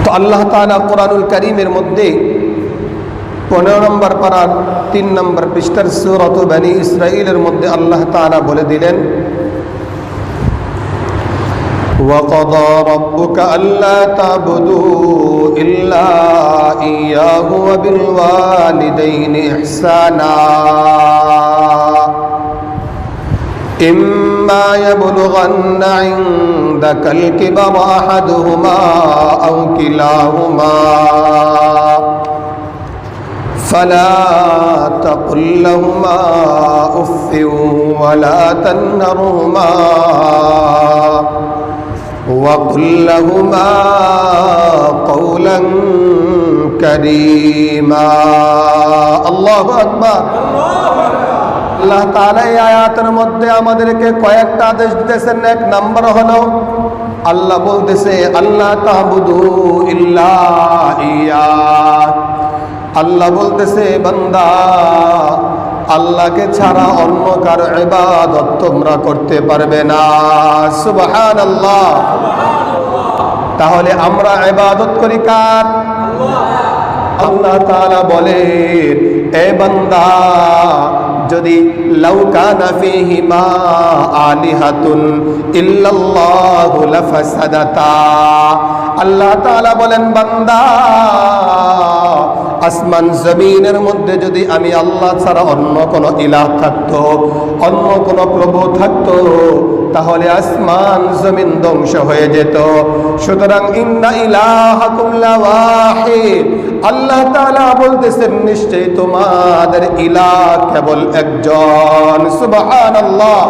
তো আল্লাহ তাআলা কোরআনুল কারীমের মধ্যে 15 নম্বর পারার 3 নম্বর পৃষ্ঠার সূরা বনী ইসরাঈলের মধ্যে আল্লাহ তাআলা বলে দিলেন, وَقَضَى رَبُّكَ أَلَّا تَعْبُدُوا إِلَّا إِيَّاهُ وَبِالْوَالِدَيْنِ إِحْسَانًا إِمَّا يَبْلُغَنَّ عِندَكَ الْكِبَرَ أَحَدُهُمَا أَوْ كِلَاهُمَا فَلَا تَقُل لَّهُمَا أُفٍّ وَلَا تَنْهَرْهُمَا وَقُل لَّهُمَا قَوْلًا كَرِيمًا الله أكبر। আল্লাহ তাআলা এই আয়াতের মধ্যে আমাদেরকে কয়েকটা আদেশ দিতেছেন। এক নম্বর হলো আল্লাহ বলতেছে আল্লাহ তা'বুদু ইল্লা ইয়া। আল্লাহ বলতেছে বান্দা, আল্লাহকে ছাড়া অন্য কারো ইবাদত তোমরা করতে পারবে না। সুবহানাল্লাহ। তাহলে আমরা ইবাদত করি কার? আল্লাহ তাআলা বলেন, এ বান্দা, যদি লাউ কানা ফীহিমা আলিহাতুন ইল্লাল্লাহু লাফাসাদাতা। আল্লাহ তাআলা বলেন, বান্দা, আসমান জমিনের মধ্যে যদি আমি আল্লাহ ছাড়া অন্য কোনো ইলাহ থাকতো, অন্য কোনো প্রভু থাকতো, তাহলে আসমান জমিন ধ্বংস হয়ে যেত। সুতরাং ইন্না ইলাহাকুম লাওয়াহিদ। আল্লাহ তাআলা বলতেছেন, নিশ্চয়ই তোমাদের ইলাহ কেবল একজন। সুবহানাল্লাহ।